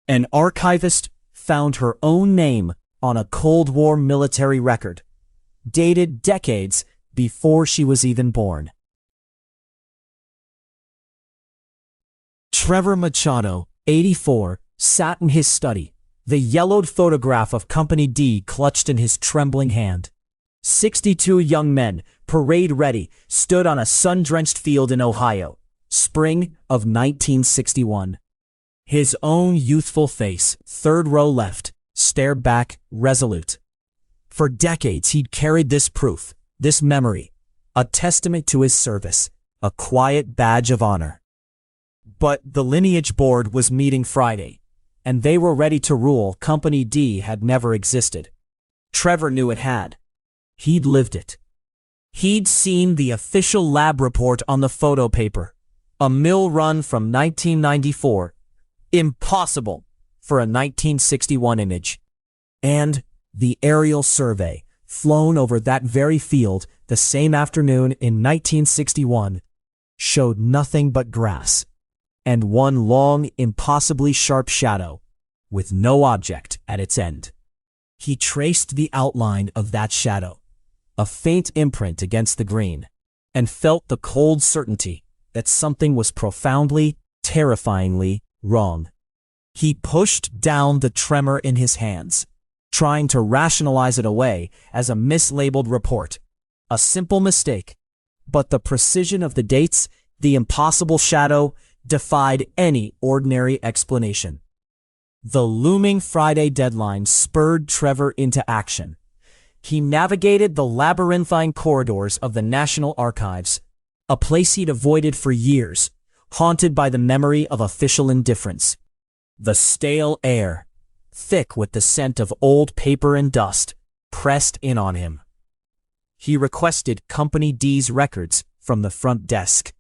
An archivist found her own name on a Cold War military record, dated decades before she was even born. Trevor Machado, 84, sat in his study, the yellowed photograph of Company D clutched in his trembling hand. 62 young men, parade-ready, stood on a sun-drenched field in Ohio, spring of 1961. His own youthful face, third row left, stared back, resolute. For decades he'd carried this proof, this memory, a testament to his service, a quiet badge of honor. But the lineage board was meeting Friday, and they were ready to rule Company D had never existed. Trevor knew it had. He'd lived it. He'd seen the official lab report on the photo paper, a mill run from 1994, impossible for a 1961 image, and the aerial survey flown over that very field the same afternoon in 1961 showed nothing but grass and one long, impossibly sharp shadow with no object at its end. He traced the outline of that shadow, a faint imprint against the green, and felt the cold certainty that something was profoundly, terrifyingly wrong. He pushed down the tremor in his hands, trying to rationalize it away as a mislabeled report, a simple mistake. But the precision of the dates, the impossible shadow, defied any ordinary explanation. The looming Friday deadline spurred Trevor into action. He navigated the labyrinthine corridors of the National Archives, a place he'd avoided for years, haunted by the memory of official indifference. The stale air, thick with the scent of old paper and dust, pressed in on him. He requested Company D's records from the front desk.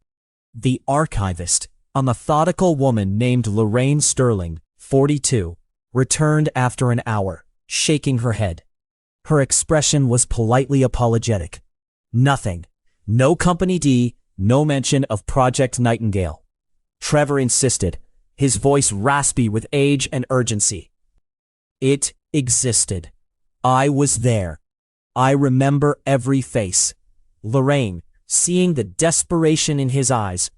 The archivist, a methodical woman named Lorraine Sterling, 42, returned after an hour, shaking her head. Her expression was politely apologetic. Nothing. No Company D, no mention of Project Nightingale. Trevor insisted, his voice raspy with age and urgency. It existed. I was there. I remember every face. Lorraine, seeing the desperation in his eyes,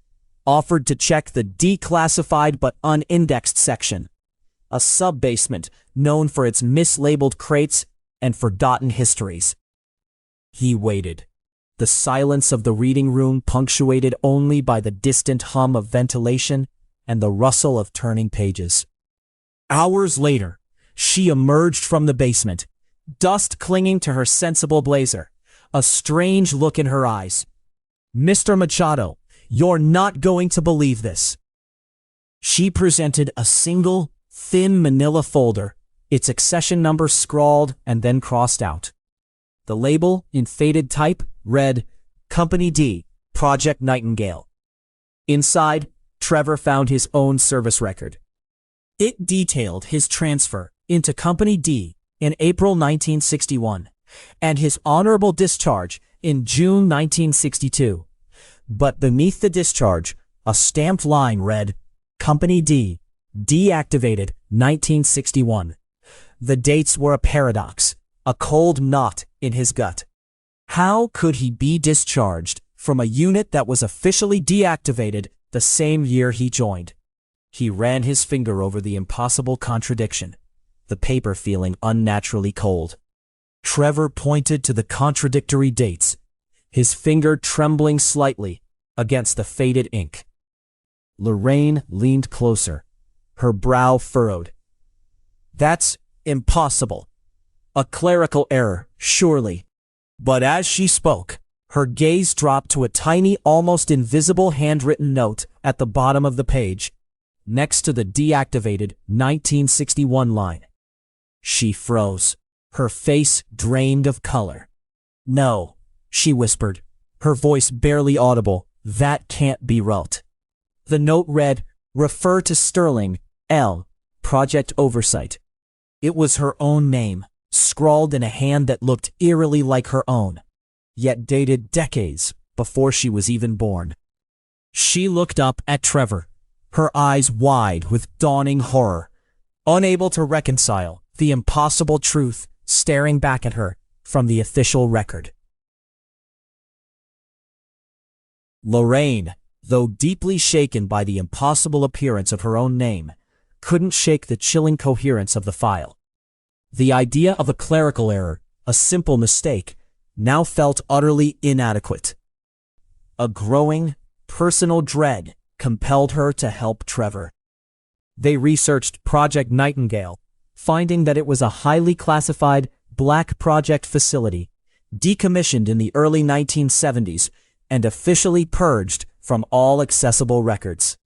offered to check the declassified but unindexed section, a sub-basement known for its mislabeled crates and forgotten histories. He waited, the silence of the reading room punctuated only by the distant hum of ventilation and the rustle of turning pages. Hours later, she emerged from the basement, dust clinging to her sensible blazer, a strange look in her eyes. "Mr. Machado, you're not going to believe this." She presented a single, thin manila folder, its accession number scrawled and then crossed out. The label, in faded type, read, Company D, Project Nightingale. Inside, Trevor found his own service record. It detailed his transfer into Company D in April 1961 and his honorable discharge in June 1962. But beneath the discharge, a stamped line read, Company D, deactivated 1961. The dates were a paradox, a cold knot in his gut. How could he be discharged from a unit that was officially deactivated the same year he joined? He ran his finger over the impossible contradiction, the paper feeling unnaturally cold. Trevor pointed to the contradictory dates, his finger trembling slightly against the faded ink. Lorraine leaned closer, her brow furrowed. "That's impossible. A clerical error, surely." But as she spoke, her gaze dropped to a tiny, almost invisible handwritten note at the bottom of the page, next to the deactivated 1961 line. She froze, her face drained of color. "No," she whispered, her voice barely audible, "that can't be right." The note read, "Refer to Sterling, L, Project Oversight." It was her own name, scrawled in a hand that looked eerily like her own, yet dated decades before she was even born. She looked up at Trevor, her eyes wide with dawning horror. unable to reconcile the impossible truth staring back at her from the official record. Lorraine, though deeply shaken by the impossible appearance of her own name, couldn't shake the chilling coherence of the file. The idea of a clerical error, a simple mistake, now felt utterly inadequate. A growing, personal dread compelled her to help Trevor. They researched Project Nightingale, finding that it was a highly classified black project facility, decommissioned in the early 1970s and officially purged from all accessible records.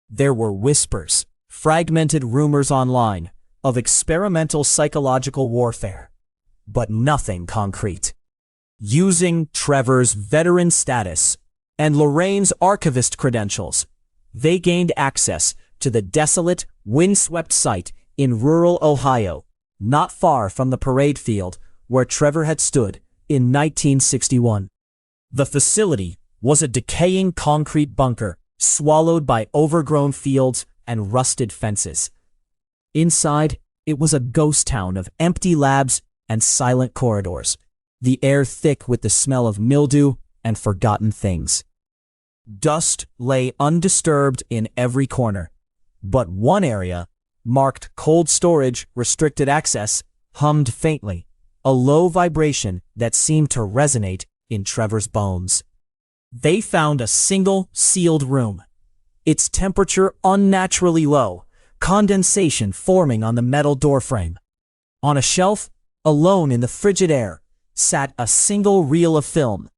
There were whispers, fragmented rumors online, of experimental psychological warfare, but nothing concrete. Using Trevor's veteran status and Lorraine's archivist credentials, they gained access to the desolate, windswept site in rural Ohio, not far from the parade field where Trevor had stood in 1961. The facility was a decaying concrete bunker swallowed by overgrown fields and rusted fences. Inside, it was a ghost town of empty labs and silent corridors, the air thick with the smell of mildew and forgotten things. Dust lay undisturbed in every corner, but one area, marked cold storage, restricted access, hummed faintly, a low vibration that seemed to resonate in Trevor's bones. They found a single sealed room, its temperature unnaturally low, condensation forming on the metal doorframe. On a shelf, alone in the frigid air, sat a single reel of film.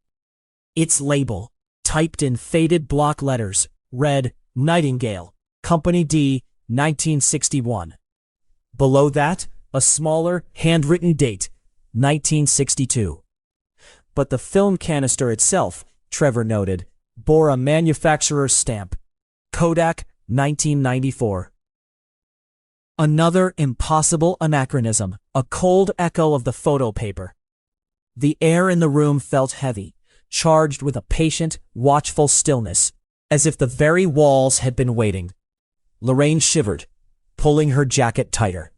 Its label, typed in faded block letters, read Nightingale, Company D, 1961. Below that, a smaller, handwritten date, 1962. But the film canister itself, Trevor noted, bore a manufacturer's stamp, Kodak, 1994. Another impossible anachronism, a cold echo of the photo paper. The air in the room felt heavy, charged with a patient, watchful stillness, as if the very walls had been waiting. Lorraine shivered, pulling her jacket tighter.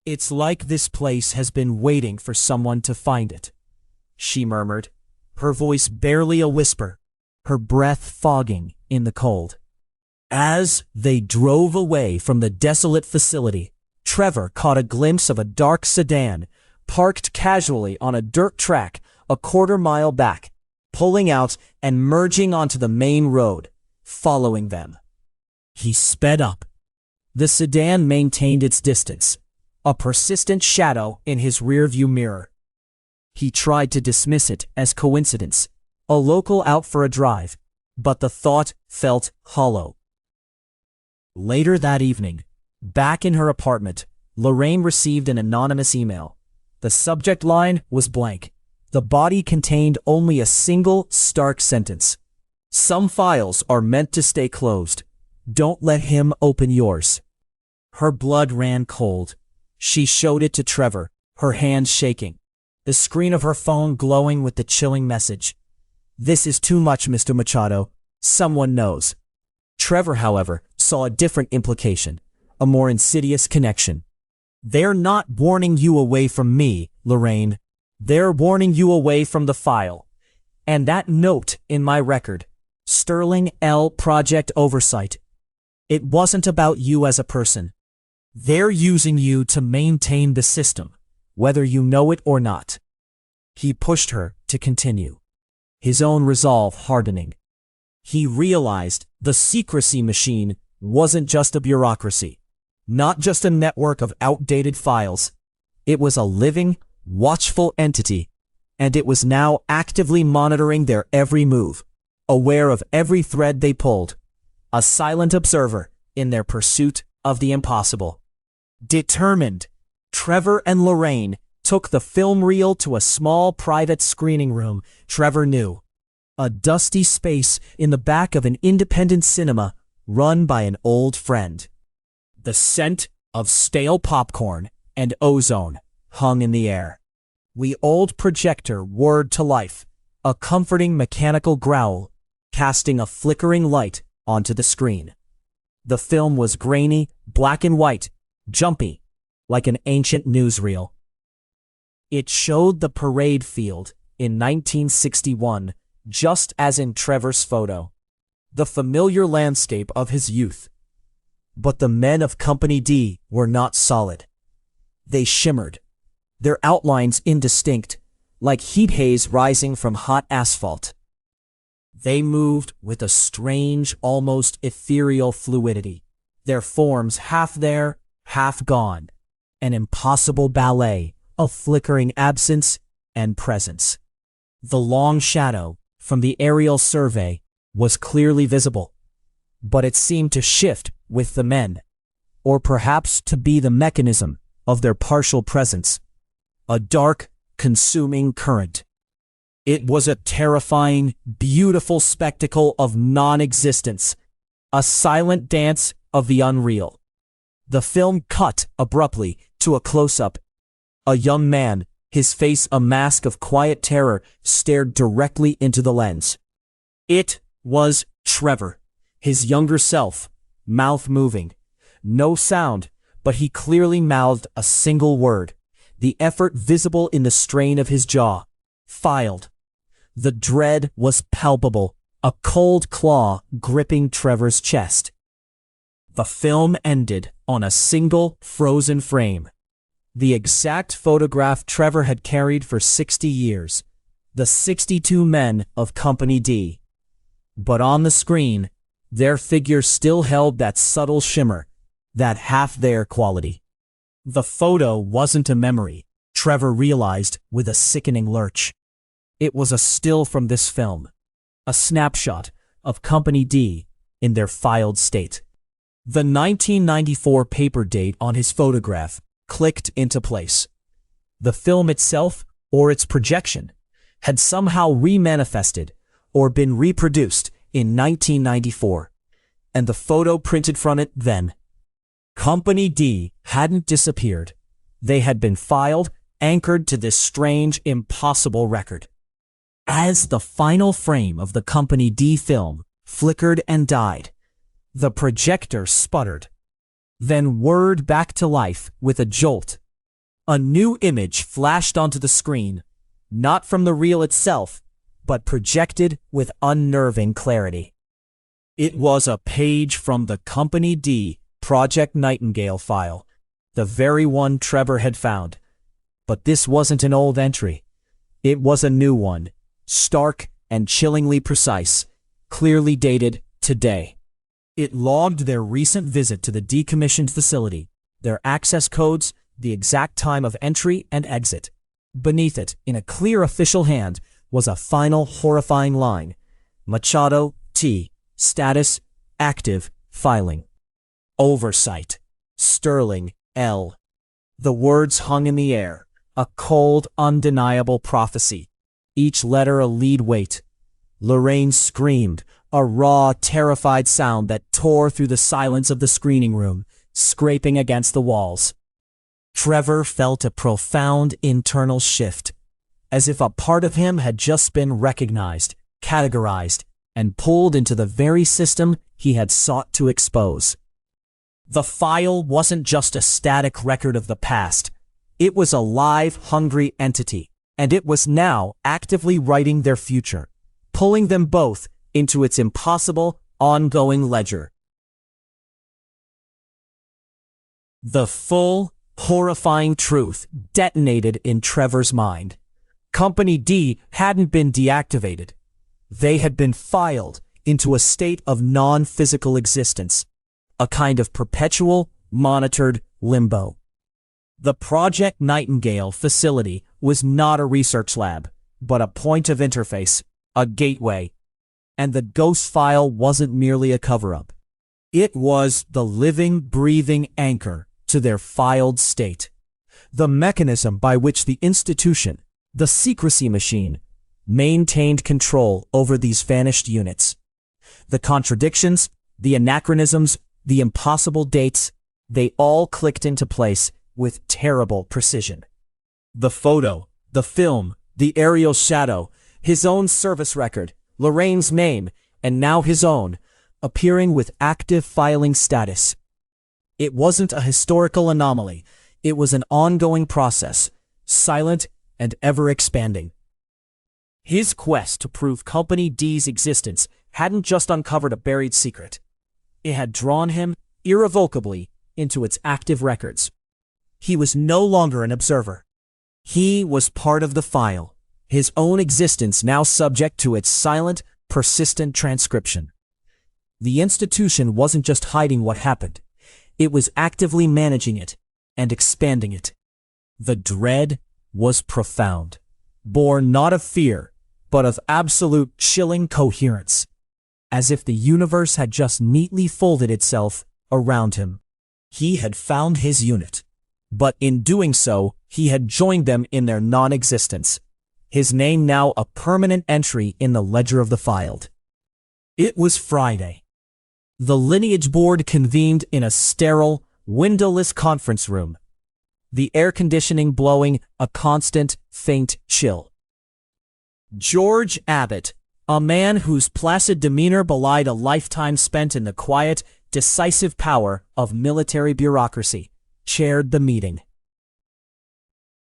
"It's like this place has been waiting for someone to find it," she murmured, her voice barely a whisper, her breath fogging in the cold. As they drove away from the desolate facility, Trevor caught a glimpse of a dark sedan parked casually on a dirt track a quarter-mile back, pulling out and merging onto the main road, following them. He sped up. The sedan maintained its distance, a persistent shadow in his rearview mirror. He tried to dismiss it as coincidence, a local out for a drive, but the thought felt hollow. Later that evening, back in her apartment, Lorraine received an anonymous email. The subject line was blank. The body contained only a single stark sentence. "Some files are meant to stay closed. Don't let him open yours." Her blood ran cold. She showed it to Trevor, her hands shaking, the screen of her phone glowing with the chilling message. "This is too much, Mr. Machado. Someone knows." Trevor, however, saw a different implication, a more insidious connection. "They're not warning you away from me, Lorraine. They're warning you away from the file. And that note in my record, Sterling L. Project Oversight. It wasn't about you as a person. They're using you to maintain the system, whether you know it or not." He pushed her to continue, his own resolve hardening. He realized the secrecy machine wasn't just a bureaucracy, not just a network of outdated files. It was a living, watchful entity, and it was now actively monitoring their every move, aware of every thread they pulled, a silent observer in their pursuit of the impossible. Determined, Trevor and Lorraine took the film reel to a small private screening room Trevor knew, a dusty space in the back of an independent cinema run by an old friend. The scent of stale popcorn and ozone hung in the air. The old projector whirred to life, a comforting mechanical growl, casting a flickering light onto the screen. The film was grainy, black and white, jumpy, like an ancient newsreel. It showed the parade field in 1961, just as in Trevor's photo, the familiar landscape of his youth. But the men of Company D were not solid. They shimmered, their outlines indistinct, like heat haze rising from hot asphalt. They moved with a strange, almost ethereal fluidity, their forms half there, half gone, an impossible ballet of flickering absence and presence. The long shadow from the aerial survey was clearly visible, but it seemed to shift with the men, or perhaps to be the mechanism of their partial presence, a dark, consuming current. It was a terrifying, beautiful spectacle of non-existence, a silent dance of the unreal. The film cut abruptly to a close-up. A young man, his face a mask of quiet terror, stared directly into the lens. It was Trevor, his younger self, mouth moving. No sound, but he clearly mouthed a single word, the effort visible in the strain of his jaw. Filed. The dread was palpable, a cold claw gripping Trevor's chest. The film ended on a single frozen frame. The exact photograph Trevor had carried for 60 years. The 62 men of Company D. But on the screen, their figures still held that subtle shimmer, that half-there quality. The photo wasn't a memory, Trevor realized with a sickening lurch. It was a still from this film, a snapshot of Company D in their filed state. The 1994 paper date on his photograph clicked into place. The film itself, or its projection, had somehow remanifested or been reproduced in 1994, and the photo printed from it then. Company D hadn't disappeared. They had been filed, anchored to this strange, impossible record. As the final frame of the Company D film flickered and died, the projector sputtered, then whirred back to life with a jolt. A new image flashed onto the screen, not from the reel itself, but projected with unnerving clarity. It was a page from the Company D Project Nightingale file, the very one Trevor had found. But this wasn't an old entry. It was a new one, stark and chillingly precise, clearly dated today. It logged their recent visit to the decommissioned facility, their access codes, the exact time of entry and exit. Beneath it, in a clear official hand, was a final horrifying line. Machado, T. Status, active, filing. Oversight. Sterling, L. The words hung in the air, a cold, undeniable prophecy. Each letter a lead weight. Lorraine screamed, a raw, terrified sound that tore through the silence of the screening room, scraping against the walls. Trevor felt a profound internal shift, as if a part of him had just been recognized, categorized, and pulled into the very system he had sought to expose. The file wasn't just a static record of the past. It was a live, hungry entity, and it was now actively writing their future, pulling them both into its impossible, ongoing ledger. The full, horrifying truth detonated in Trevor's mind. Company D hadn't been deactivated. They had been filed into a state of non-physical existence, a kind of perpetual, monitored limbo. The Project Nightingale facility was not a research lab, but a point of interface, a gateway. And the ghost file wasn't merely a cover-up. It was the living, breathing anchor to their filed state, the mechanism by which the institution, the secrecy machine, maintained control over these vanished units. The contradictions, the anachronisms, the impossible dates, they all clicked into place with terrible precision. The photo, the film, the aerial shadow, his own service record, Lorraine's name, and now his own, appearing with active filing status. It wasn't a historical anomaly. It was an ongoing process, silent and ever-expanding. His quest to prove Company D's existence hadn't just uncovered a buried secret. It had drawn him, irrevocably, into its active records. He was no longer an observer. He was part of the file, his own existence now subject to its silent, persistent transcription. The institution wasn't just hiding what happened. It was actively managing it and expanding it. The dread was profound, born not of fear, but of absolute chilling coherence, as if the universe had just neatly folded itself around him. He had found his unit, but in doing so, he had joined them in their non-existence, his name now a permanent entry in the ledger of the filed. It was Friday. The lineage board convened in a sterile, windowless conference room, the air conditioning blowing a constant, faint chill. George Abbott, a man whose placid demeanor belied a lifetime spent in the quiet, decisive power of military bureaucracy, chaired the meeting.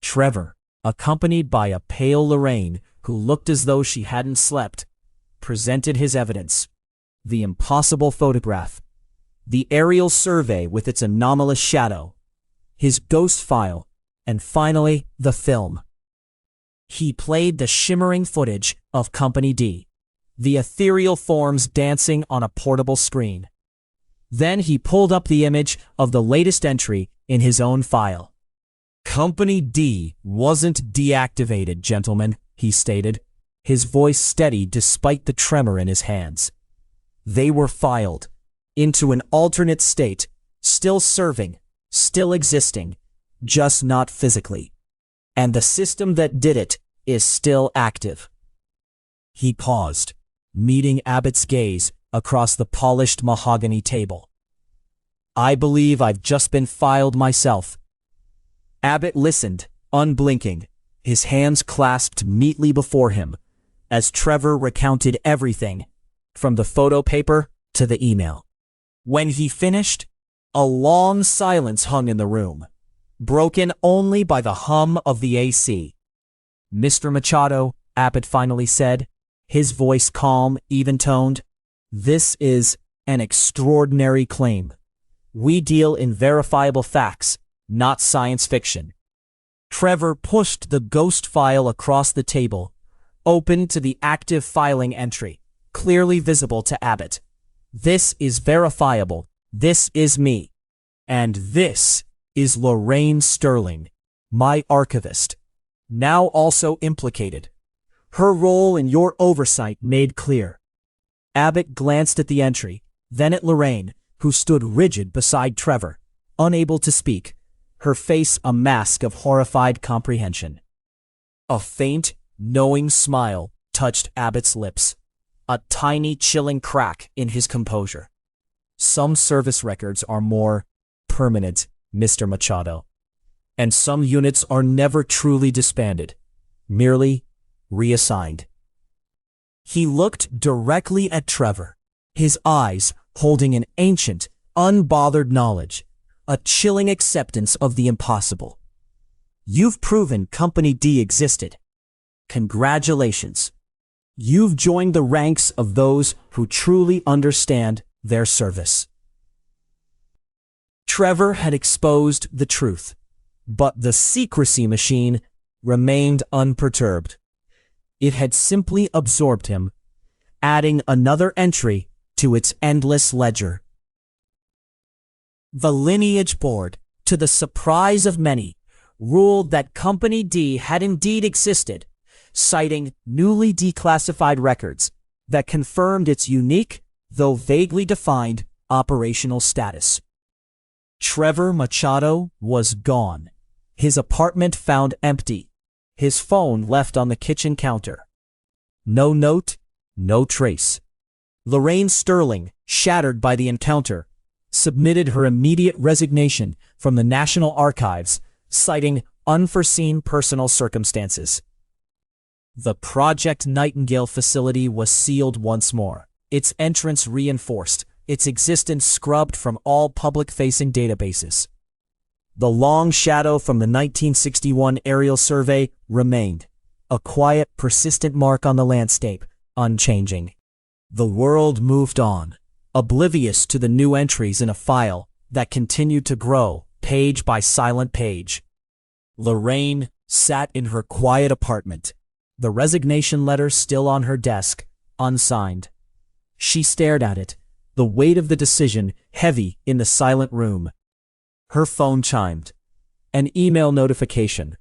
Trevor, accompanied by a pale Lorraine who looked as though she hadn't slept, presented his evidence: the impossible photograph, the aerial survey with its anomalous shadow, his ghost file, and finally the film. He played the shimmering footage of Company D, the ethereal forms dancing on a portable screen. Then he pulled up the image of the latest entry in his own file. Company D wasn't deactivated, gentlemen, he stated, his voice steady despite the tremor in his hands. They were filed into an alternate state, still serving, still existing, just not physically. And the system that did it is still active. He paused, meeting Abbott's gaze across the polished mahogany table. I believe I've just been filed myself. Abbott listened, unblinking, his hands clasped neatly before him, as Trevor recounted everything, from the photo paper to the email. When he finished, a long silence hung in the room, broken only by the hum of the AC. Mr. Machado, Abbott finally said, his voice calm, even-toned, this is an extraordinary claim. We deal in verifiable facts, not science fiction. Trevor pushed the ghost file across the table, open to the active filing entry, clearly visible to Abbott. This is verifiable. This is me. And this is Lorraine Sterling, my archivist, now also implicated. Her role in your oversight made clear. Abbott glanced at the entry, then at Lorraine, who stood rigid beside Trevor, unable to speak, her face a mask of horrified comprehension. A faint, knowing smile touched Abbott's lips, a tiny, chilling crack in his composure. Some service records are more permanent, Mr. Machado, and some units are never truly disbanded, merely reassigned. He looked directly at Trevor, his eyes holding an ancient, unbothered knowledge, a chilling acceptance of the impossible. You've proven Company D existed. Congratulations. You've joined the ranks of those who truly understand their service. Trevor had exposed the truth, but the secrecy machine remained unperturbed. It had simply absorbed him, adding another entry to its endless ledger. The lineage board, to the surprise of many, ruled that Company D had indeed existed, citing newly declassified records that confirmed its unique, though vaguely defined, operational status. Trevor Machado was gone, his apartment found empty, his phone left on the kitchen counter. No note, no trace. Lorraine Sterling, shattered by the encounter, submitted her immediate resignation from the National Archives, citing unforeseen personal circumstances. The Project Nightingale facility was sealed once more, its entrance reinforced, its existence scrubbed from all public-facing databases. The long shadow from the 1961 aerial survey remained, a quiet, persistent mark on the landscape, unchanging. The world moved on, oblivious to the new entries in a file that continued to grow, page by silent page. Lorraine sat in her quiet apartment, the resignation letter still on her desk, unsigned. She stared at it, the weight of the decision heavy in the silent room. Her phone chimed. An email notification.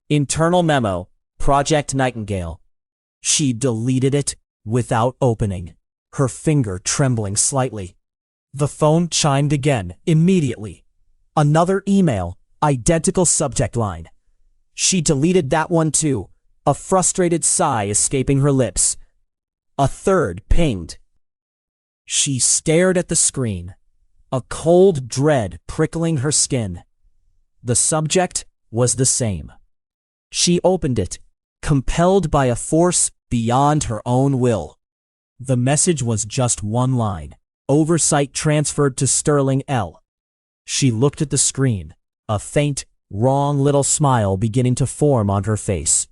Internal memo, Project Nightingale. She deleted it without opening, her finger trembling slightly. The phone chimed again, immediately. Another email, identical subject line. She deleted that one too, a frustrated sigh escaping her lips. A third pinged. She stared at the screen, a cold dread prickling her skin. The subject was the same. She opened it, compelled by a force beyond her own will. The message was just one line, oversight transferred to Sterling L. She looked at the screen, a faint, wrong little smile beginning to form on her face.